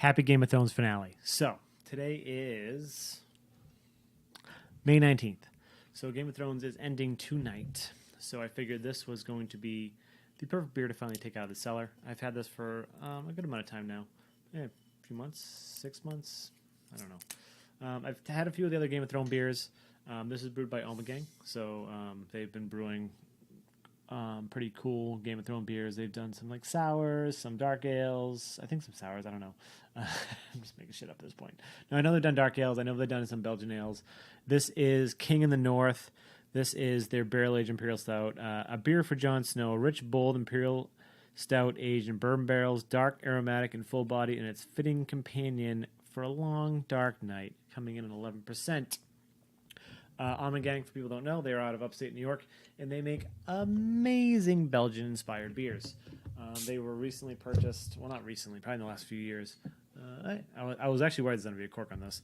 Happy Game of Thrones finale. So, today is May 19th. So, Game of Thrones is ending tonight. So, I figured this was going to be the perfect beer to finally take out of the cellar. I've had this for a good amount of time now. A few months, 6 months, I don't know. I've had a few of the other Game of Thrones beers. This is brewed by Ommegang. So, they've been brewing pretty cool Game of Thrones beers. They've done some like sours, some dark ales. I think some sours. I don't know. I'm just making shit up at this point. No, I know they've done dark ales. I know they've done some Belgian ales. This is King in the North. This is their barrel-aged Imperial Stout. A beer for Jon Snow. A rich, bold Imperial Stout aged in bourbon barrels. Dark, aromatic, and full body. And its fitting companion for a long, dark night. Coming in at 11%. Ommegang, for people who don't know, they are out of upstate New York, and they make amazing Belgian-inspired beers. They were recently purchased, well, not recently, probably in the last few years. I was actually worried there's going to be a cork on this.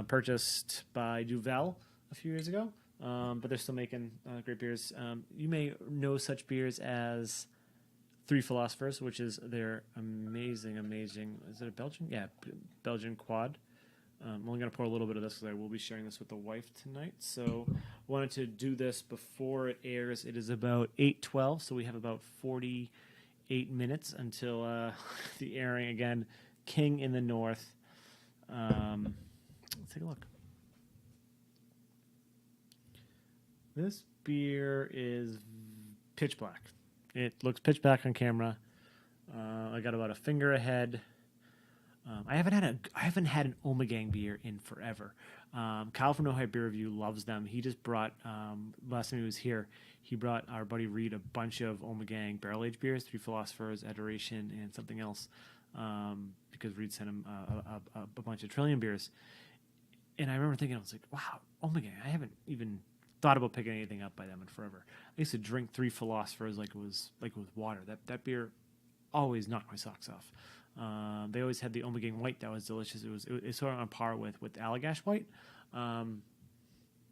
Purchased by Duvel a few years ago, but they're still making great beers. You may know such beers as Three Philosophers, which is their amazing, is it a Belgian? Yeah, Belgian quad. I'm only going to pour a little bit of this because I will be sharing this with the wife tonight. So I wanted to do this before it airs. It is about 8:12, so we have about 48 minutes until the airing again. King in the North. Let's take a look. This beer is pitch black. It looks pitch black on camera. I got about a finger ahead. I haven't had an Ommegang beer in forever. Kyle from No Hype Beer Review loves them. He just brought last time he was here, he brought our buddy Reed a bunch of Ommegang barrel aged beers, Three Philosophers, Adoration, and something else, because Reed sent him a bunch of Trillium beers. And I remember thinking, I was like, wow, Ommegang. I haven't even thought about picking anything up by them in forever. I used to drink Three Philosophers like it was water. That beer always knocked my socks off. They always had the Ommegang White that was delicious. It's sort of on par with Allagash White.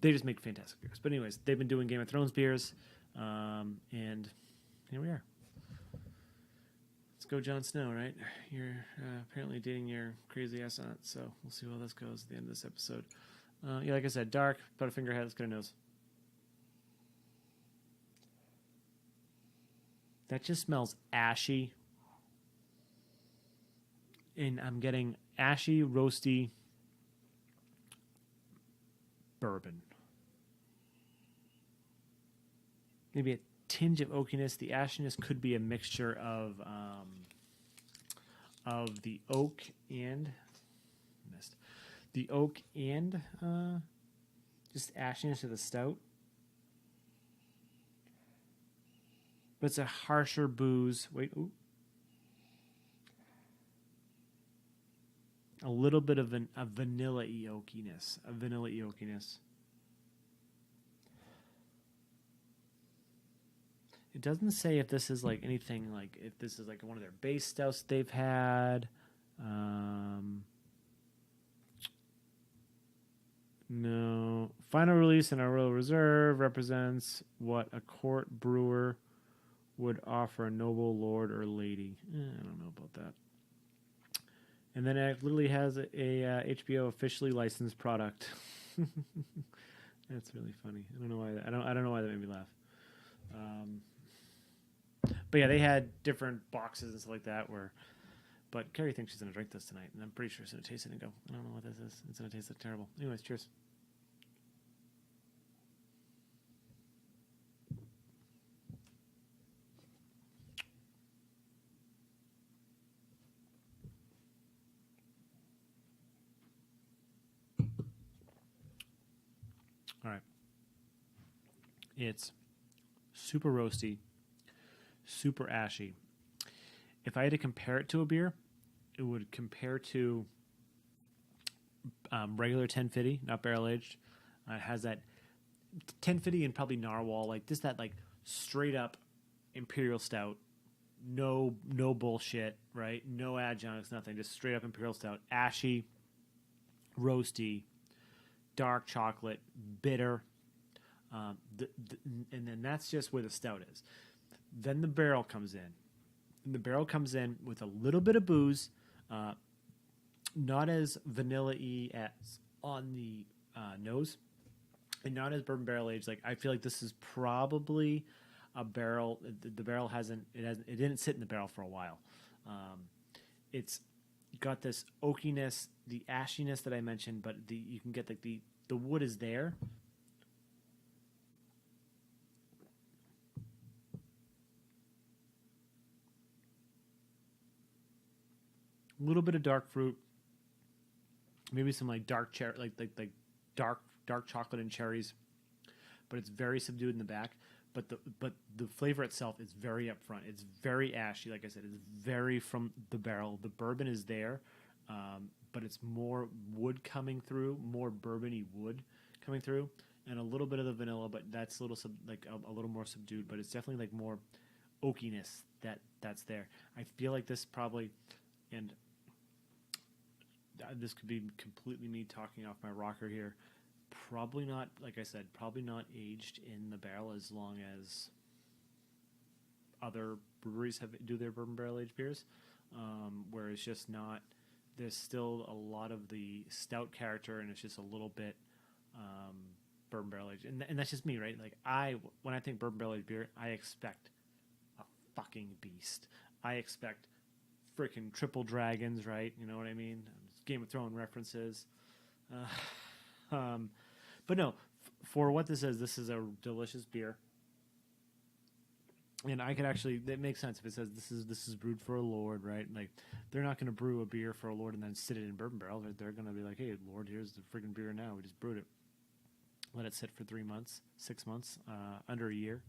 They just make fantastic beers. But anyways, they've been doing Game of Thrones beers, and here we are. Let's go, Jon Snow. Right? You're apparently dating your crazy ass aunt, so we'll see how this goes at the end of this episode. Yeah, like I said, dark, about a finger ahead. Let's get a nose. That just smells ashy. And I'm getting ashy, roasty bourbon. Maybe a tinge of oakiness. The ashiness could be a mixture of the oak and just ashiness of the stout. But it's a harsher booze. Wait, ooh. A little bit of a vanilla-y oakiness. It doesn't say if this is like anything, like if this is like one of their base stouts they've had. No. Final release in our Royal Reserve represents what a court brewer would offer a noble lord or lady. I don't know about that. And then it literally has a HBO officially licensed product. That's really funny. I don't know why. I don't know why that made me laugh. But yeah, they had different boxes and stuff like that. But Carrie thinks she's gonna drink this tonight, and I'm pretty sure she's gonna taste it and go, I don't know what this is. It's gonna taste terrible. Anyways, cheers. All right. It's super roasty, super ashy. If I had to compare it to a beer, it would compare to regular 1050, not barrel aged. It has that 1050 and probably Narwhal, like just that like straight up Imperial Stout. No bullshit, right? No adjuncts, nothing. Just straight up Imperial Stout. Ashy, roasty, dark chocolate, bitter, and then that's just where the stout is. Then the barrel comes in. And the barrel comes in with a little bit of booze, not as vanilla-y as on the nose, and not as bourbon barrel aged. Like I feel like this is probably a barrel. The barrel it didn't sit in the barrel for a while. It's got this oakiness, the ashiness that I mentioned, but you can get like the wood is there. A little bit of dark fruit, maybe some like dark cherry, like dark chocolate and cherries, but it's very subdued in the back. But the flavor itself is very upfront. It's very ashy, like I said. It's very from the barrel. The bourbon is there, but it's more wood coming through, more bourbony wood coming through, and a little bit of the vanilla, but that's a little a little more subdued. But it's definitely like more oakiness that's there. I feel like this probably, and this could be completely me talking off my rocker here. Probably not, like I said, probably not aged in the barrel as long as other breweries do their bourbon barrel aged beers, where it's just not. There's still a lot of the stout character, and it's just a little bit bourbon barrel aged, and that's just me, right? Like when I think bourbon barrel aged beer, I expect a fucking beast. I expect freaking triple dragons, right? You know what I mean? Game of Thrones references. But no, for what this is a delicious beer. And I could actually, that makes sense if it says this is brewed for a lord, right? Like they're not going to brew a beer for a lord and then sit it in bourbon barrels. They're going to be like, hey, Lord, here's the freaking beer now. We just brewed it. Let it sit for 3 months, 6 months, under a year,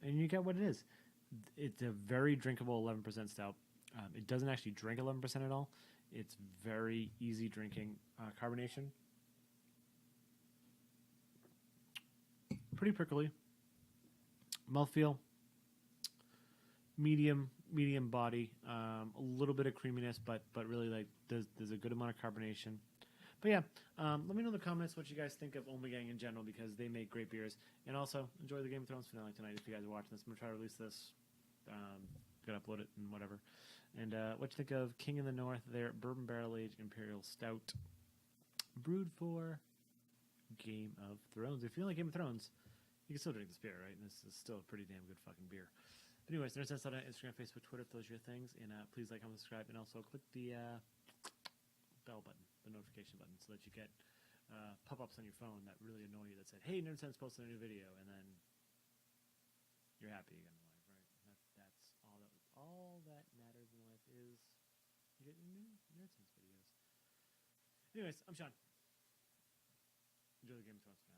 and you get what it is. It's a very drinkable 11% stout. It doesn't actually drink 11% at all. It's very easy drinking. Carbonation, pretty prickly. Mouthfeel, medium body. A little bit of creaminess, but really like there's a good amount of carbonation. But yeah, let me know in the comments what you guys think of Ommegang in general, because they make great beers. And also enjoy the Game of Thrones finale tonight if you guys are watching this. I'm gonna try to release this. Gonna upload it and whatever. And what you think of King in the North, their bourbon barrel aged Imperial Stout, brewed for Game of Thrones. If you like Game of Thrones, you can still drink this beer, right? And this is still a pretty damn good fucking beer. But anyways, Nerdsense on Instagram, Facebook, Twitter, if those are your things. And please like, comment, subscribe, and also click the bell button, the notification button, so that you get pop-ups on your phone that really annoy you that said, hey, Nerdsense posted a new video, and then you're happy again in life, right? That's all that matters in life is you get new Nerdsense videos. Anyways, I'm Sean. Enjoy the Game of Thrones.